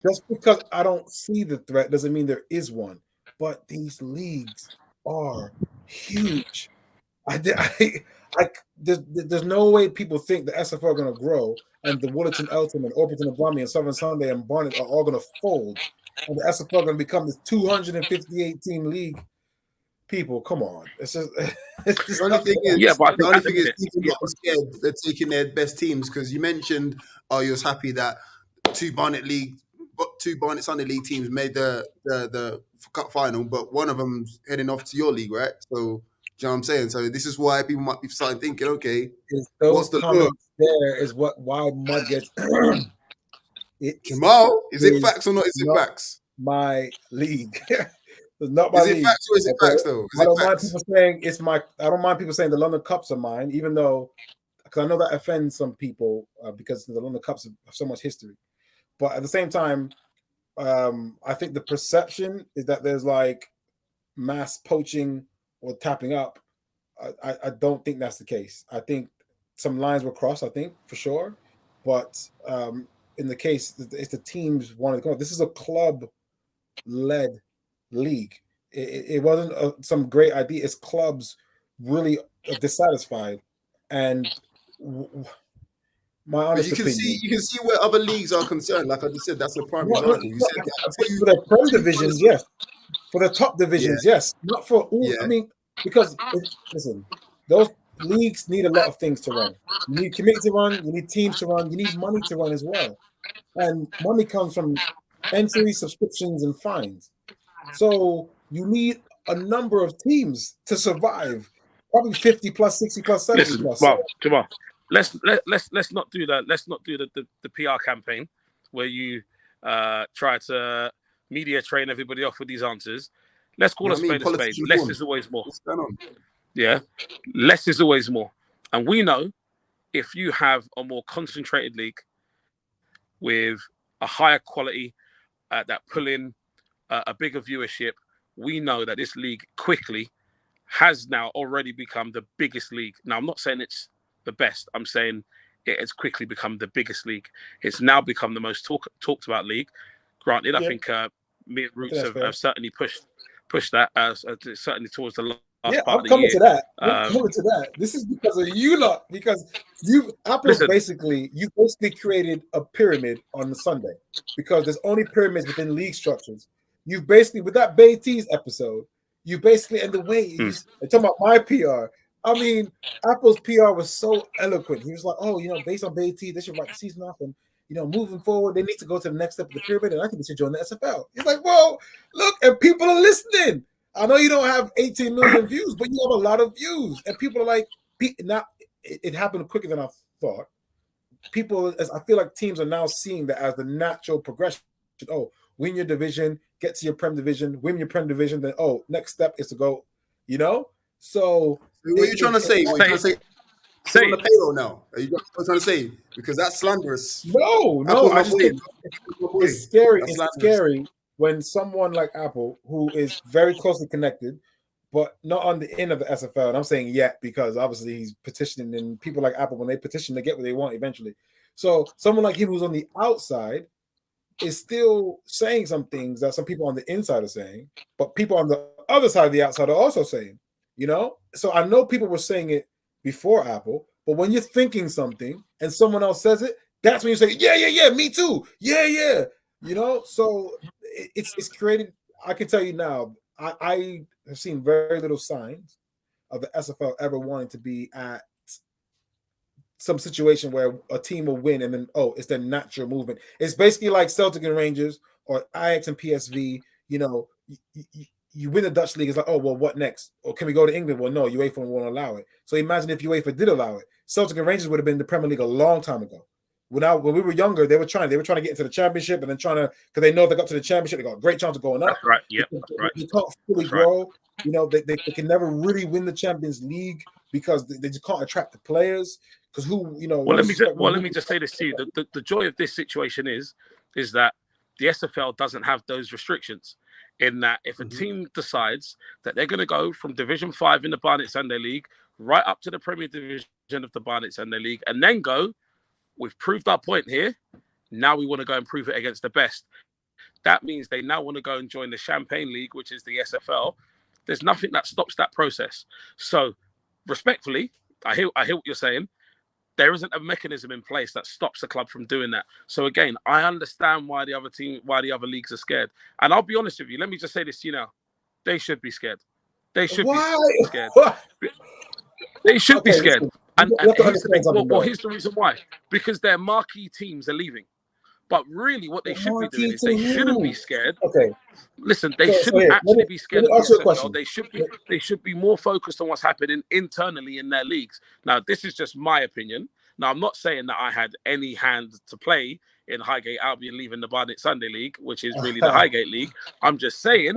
Just because I don't see the threat doesn't mean there is one. But these leagues are huge. I there's no way people think the SFL are going to grow and the Woolwich and Elton and Orpington and Bromley and Southern Sunday and Barnet are all going to fold and the SFL are going to become this 258 team league. People, come on, it's just it's The just only not thing gonna Yeah, is, but I the think only at the thing is, minute, people yeah, not be scared. They're taking their best teams because you mentioned, oh, you was happy that two Barnet Sunday League teams made the cup final, but one of them's heading off to your league, right? So, do you know what I'm saying? So this is why people might be starting thinking, okay, is what's those the lure? comments there is what why Mud gets it Jamal, is it is facts or not? Is it not facts? my league. It's not my Is it league. facts or is it Okay. facts though? Is I it don't mind facts? people saying it's my. I don't mind people saying the London Cups are mine, even though because I know that offends some people because the London Cups have so much history. But at the same time, I think the perception is that there's like mass poaching or tapping up. I don't think that's the case. I think some lines were crossed. I think for sure, but in the case, it's the teams wanting to come. This is a club-led league. It wasn't some great idea. It's clubs really dissatisfied, and my But honest opinion. you can see where other leagues are concerned. Like I just said, that's a prime No, no, example. You said for the Prem two divisions, bonus. yes. For the top Yeah, divisions, yes. Not for all. I yeah. mean, because listen, those leagues need a lot of things to run. You need committee to run. You need teams to run. You need money to run as well. And money comes from entry, subscriptions, and fines. So you need a number of teams to survive. Probably 50 plus, 60 plus, 70 listen, plus. So, well, Jamal, let's not do that. Let's not do the PR campaign where you try to media train everybody off with these answers. Let's You call know a what I mean? spade a spade. Politician Less corner. is always more. What's going on? Yeah, less is always more. And we know if you have a more concentrated league with a higher quality that pull in a bigger viewership, we know that this league quickly has now already become the biggest league. Now, I'm not saying it's the best. I'm saying it has quickly become the biggest league. It's now become the most talked about league. Granted, I yeah, think me and I think Rootz that's fair. have certainly pushed that certainly towards the last part of Yeah, the I'm year. coming to that. I'm Um, coming to that. This is because of you lot. Because Listen, you basically created a pyramid on the Sunday because there's only pyramids within league structures. You basically with that Baiteze episode, you basically and the way you talking about my PR. I mean, Apple's PR was so eloquent. He was like, "Oh, based on Baiteze, they should write the season off, and moving forward, they need to go to the next step of the pyramid, and I think they should join the SFL." He's like, "Whoa, look, and people are listening." I know you don't have 18 million views, but you have a lot of views, and people are like, now it happened quicker than I thought. People, as I feel like teams are now seeing that as the natural progression. Oh, win your division, get to your Prem division, win your Prem division, then next step is to go, you know. So What are you trying to say? What are you trying to say? Apple's say on the it. payroll now. Are you trying to say? Because that's slanderous. no, Apple's I my just boy. think Apple's my boy. it's scary. That's It's slanderous. scary when someone like Apple, who is very closely connected, but not on the end of the SFL. And I'm saying yet because obviously he's petitioning, and people like Apple, when they petition, they get what they want eventually. So someone like him who's on the outside is still saying some things that some people on the inside are saying, but people on the other side of the outside are also saying, So I know people were saying it before Apple, but when you're thinking something and someone else says it, that's when you say, yeah, yeah, yeah, me too. Yeah, yeah. So it's created. I can tell you now, I have seen very little signs of the SFL ever wanting to be at some situation where a team will win and then it's their natural movement. It's basically like Celtic and Rangers or Ajax and PSV. You win the Dutch league. It's like, oh well, what next? Or can we go to England? Well, no, UEFA won't allow it. So imagine if UEFA did allow it. Celtic and Rangers would have been in the Premier League a long time ago. When we were younger, they were trying to get into the championship and then trying to because they know if they got to the championship, they got a great chance of going up. That's right. Yep, that's right. They can't fully That's right. grow. They can never really win the Champions League because they just can't attract the players. Because Well, no disrespect. let me just say this to you: the joy of this situation is that the SFL doesn't have those restrictions. In that, if a team decides that they're going to go from Division 5 in the Barnet Sunday League right up to the Premier Division of the Barnet Sunday League, and then go, we've proved our point here. Now we want to go and prove it against the best. That means they now want to go and join the Champagne League, which is the SFL. There's nothing that stops that process. So, respectfully, I hear what you're saying. There isn't a mechanism in place that stops the club from doing that. So again, I understand why the other leagues are scared. And I'll be honest with you. Let me just say this to you now. They should be scared. They should be scared. They should be scared. And here's the thing. Well, here's the reason why. Because their marquee teams are leaving. But really, what they should be doing is they shouldn't be scared. Okay. Listen, they shouldn't actually be scared of the SFL. They should be more focused on what's happening internally in their leagues. Now, this is just my opinion. Now, I'm not saying that I had any hand to play in Highgate Albion leaving the Barnet Sunday League, which is really the Highgate League. I'm just saying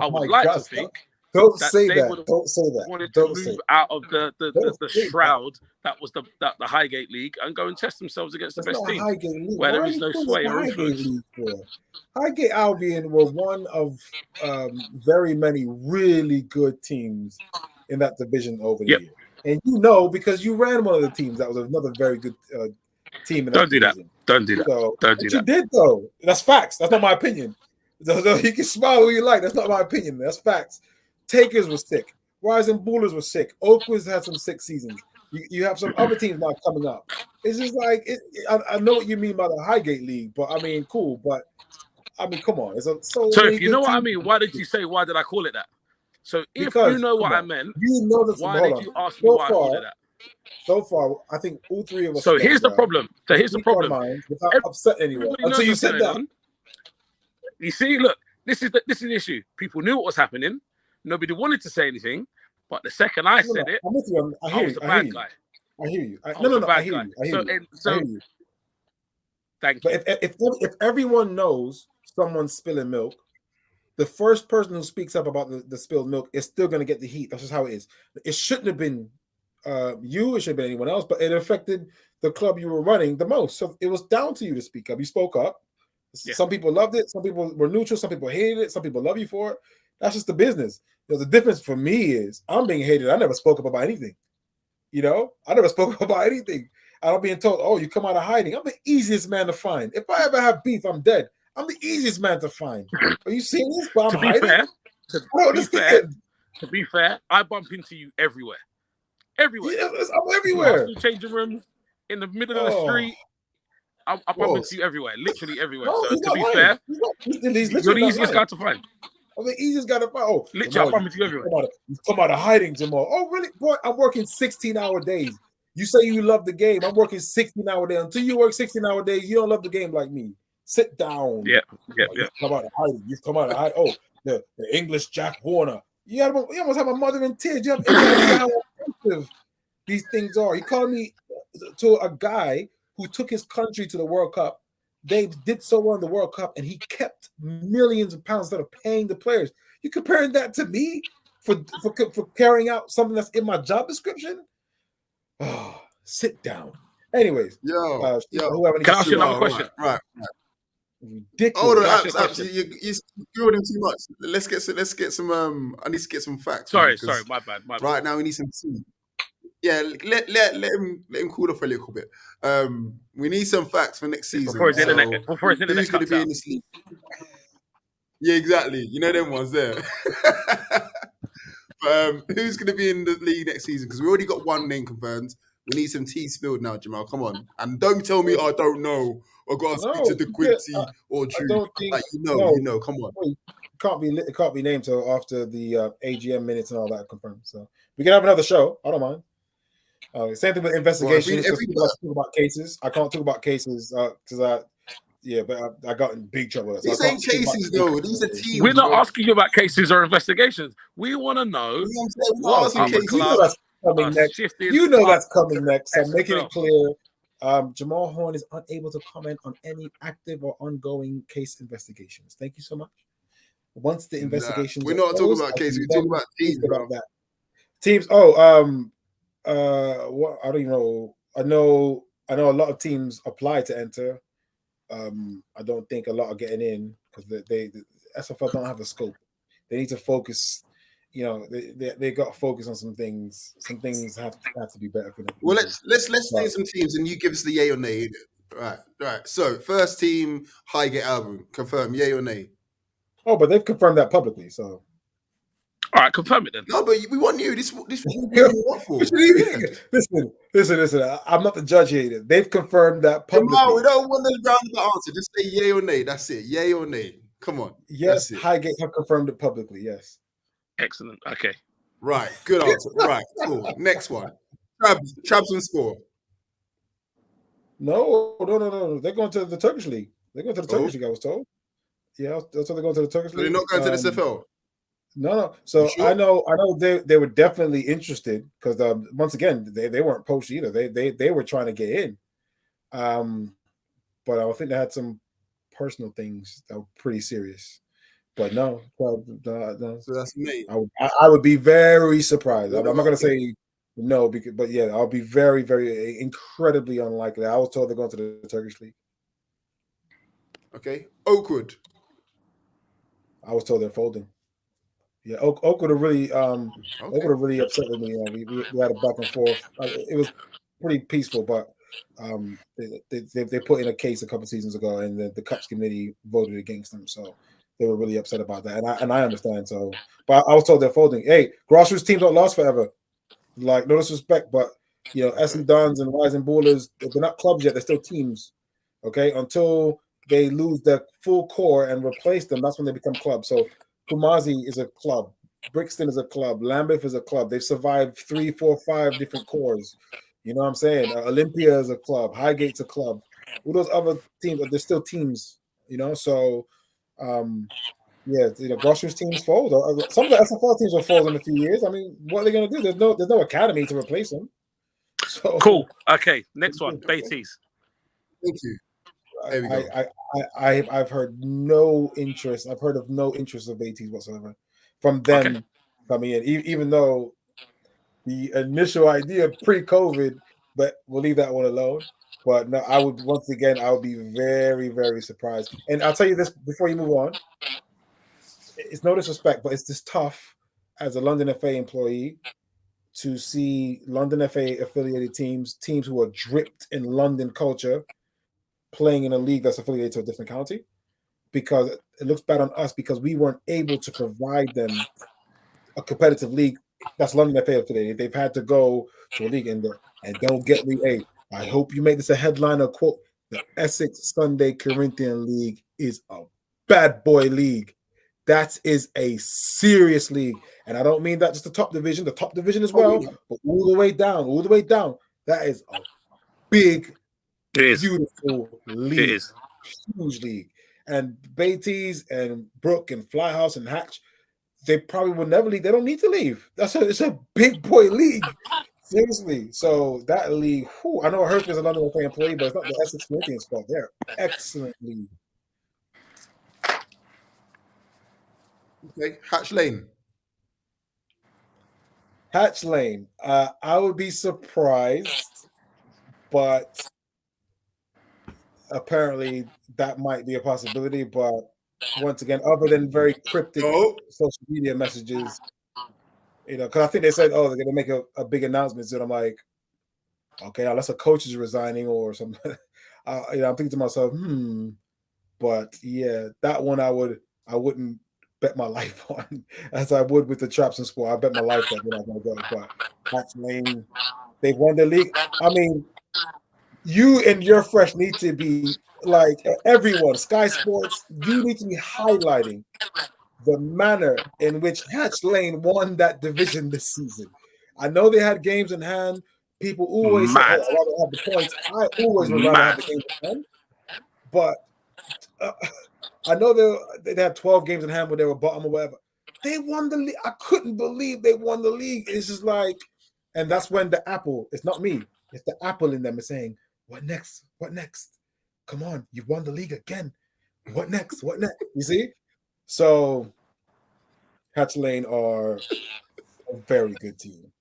I would like to think Don't say that. Don't say that. Wanted to move out of the shroud that was the Highgate League and go and test themselves against the best team, where there is no sway or influence. Highgate Albion were one of very many really good teams in that division over the year, and because you ran one of the teams that was another very good team in that division. Don't do that. So, Don't do that. You did though. That's facts. That's not my opinion. You can smile who you like. That's not my opinion. That's facts. Takers was sick. Rising Ballers was sick. Oakwood's had some sick seasons. You have some other teams now coming up. It's just like I know what you mean by the Highgate League, but I mean, cool. But I mean, come on. So if you know what I mean, why did I call it that? So if you know what I meant, why did you ask me why I called it that? So far, I think all three of us. So here's the problem. Without upset anyone. Until you said that. You see, look, this is the issue. People knew what was happening. Nobody wanted to say anything, but the second I said it, I'm with you. I was the bad guy. I hear you. I hear you. Thank you. But if everyone knows someone's spilling milk, the first person who speaks up about the spilled milk is still going to get the heat. That's just how it is. It shouldn't have been you. It should have been anyone else, but it affected the club you were running the most. So it was down to you to speak up. You spoke up. Yeah. Some people loved it. Some people were neutral. Some people hated it. Some people love you for it. That's just the business. The difference for me is I'm being hated. I never spoke up about anything. I never spoke up about anything. I'm being told, oh, you come out of hiding. I'm the easiest man to find. If I ever have beef, I'm dead. I'm the easiest man to find. Are you seeing this? But to be fair, I bump into you everywhere. Everywhere. Yeah, I'm everywhere. Changing rooms, in the middle of the street. I bump into you everywhere. Literally everywhere. So to be fair, you're the easiest guy to find. I'm the easiest guy to find. Oh, literally, I bump into you everywhere. You come out of hiding, Jamal. Oh, really? Boy, I'm working 16-hour days. You say you love the game. I'm working 16-hour days. Until you work 16-hour days, you don't love the game like me. Sit down. Yeah. You come out of hiding. You come out of hiding. Oh, the English Jack Warner. You almost have my mother in tears. You have how offensive these things are. He called me to a guy who took his country to the World Cup. They did so well in the World Cup, and he kept millions of pounds instead of paying the players. You comparing that to me for carrying out something that's in my job description? Oh, sit down. Anyways, yo. Can I ask you another question? Right. Ridiculous. Oh, you're screwing him too much. Let's get some. I need to get some facts. Sorry, my bad. Right now, we need some tea. Yeah, let him cool off a little bit. We need some facts for next season. Before his internet who's going to be in this league? Yeah, exactly. You know them ones there. Who's going to be in the league next season? Because we already got one name confirmed. We need some tea spilled now, Jamal. Come on, and don't tell me I don't know or got to speak to the Quincy or Drew. You know. Come on. It can't be named till after the AGM minutes and all that confirmed. So we can have another show. I don't mind. Same thing with investigations. Well, talk about cases. I can't talk about cases because I got in big trouble. These ain't cases though. These are teams. We're not asking you about cases or investigations. We want to know. You know that's coming next. So I'm making it clear. Jamal Horn is unable to comment on any active or ongoing case investigations. Thank you so much. Once the investigations, we're not talking about cases. We're talking about teams. About that. Teams. What I don't even know. I know a lot of teams apply to enter. I don't think a lot are getting in because the SFL don't have the scope. They need to focus. They got to focus on some things. Some things have to be better for them. Well, let's name some teams, and you give us the yay or nay. Right. So, first team Highgate album, confirm, yay or nay? Oh, but they've confirmed that publicly, so. All right, confirm it then. No, but we want you. This will be what for? Listen. I'm not the judge here. They've confirmed that publicly. Jamal, we don't want the roundabout answer. Just say yay or nay. That's it. Yay or nay. Come on. Yes, Highgate have confirmed it publicly. Yes. Excellent. Okay. Right. Good answer. Right. Cool. Next one. Trabs and score. No. They're going to the Turkish league. They're going to the Turkish league, I was told. Yeah, that's what they're going to the Turkish league. They're not going to the SFL. No. So sure? I know they were definitely interested because once again they weren't poached either. They were trying to get in, but I think they had some personal things that were pretty serious. But no. So that's me. I would be very surprised. I'm not going to say no, but yeah, I'll be very, very incredibly unlikely. I was told they're going to the Turkish league. Okay, Oakwood. I was told they're folding. Yeah, Oakwood have really, Oakwood have really upset with me. We had a back and forth. It was pretty peaceful, but they put in a case a couple seasons ago, and the Cups committee voted against them. So they were really upset about that, and I understand. So, but I was told they're folding. Hey, grassroots teams don't last forever. Like, no disrespect, but SC Dons and Rising Ballers, they're not clubs yet. They're still teams. Okay, until they lose their full core and replace them, that's when they become clubs. So Kumazi is a club. Brixton is a club. Lambeth is a club. They've survived 3, 4, 5 different cores. You know what I'm saying? Olympia is a club. Highgate's a club. All those other teams, they're still teams. So grassroots teams fold. Some of the SFL teams will fold in a few years. I mean, what are they going to do? There's no academy to replace them. So cool. Okay, next one. Baiteze. Thank you. I've heard no interest. I've heard of no interest of Baiteze whatsoever from them coming in, even though the initial idea pre-COVID, but we'll leave that one alone. But no, I would be very, very surprised. And I'll tell you this before you move on. It's no disrespect, but it's just tough as a London FA employee to see London FA affiliated teams who are dripped in London culture playing in a league that's affiliated to a different county, because it looks bad on us because we weren't able to provide them a competitive league that's London FA affiliated. They've had to go to a league and don't get me. Hey, I hope you make this a headliner quote. The Essex Sunday Corinthian League is a bad boy league. That is a serious league. And I don't mean that just the top division as well, but all the way down. That is a big, beautiful league. It is. Huge league. And Baiteze and Brook and Flyhouse and Hatch, they probably will never leave. They don't need to leave. It's a big boy league. Seriously. So that league, I know Herc is a London FA employee, but it's not the Essex Corinthians fault. They're excellent league. Okay, Hatch Lane. I would be surprised, but apparently that might be a possibility. But once again, other than very cryptic social media messages, because I think they said, they're going to make a big announcement. So I'm like, okay, unless a coach is resigning or something. I'm thinking to myself, but yeah, that one I wouldn't bet my life on as I would with the Traps and Sport. I bet my life that they're not going to go. But Hatch Lane, they've won the league. I mean, you and your fresh need to be like everyone, Sky Sports, you need to be highlighting the manner in which Hatch Lane won that division this season. I know they had games in hand. People always say, I'd rather have the points. I always would rather have the games in hand. But I know they had 12 games in hand where they were bottom or whatever. They won the league. I couldn't believe they won the league. It's just like, and that's when the apple, it's not me, it's the apple in them is saying, what next? What next? Come on, you won the league again. What next? What next? You see? So Hatch Lane are a very good team.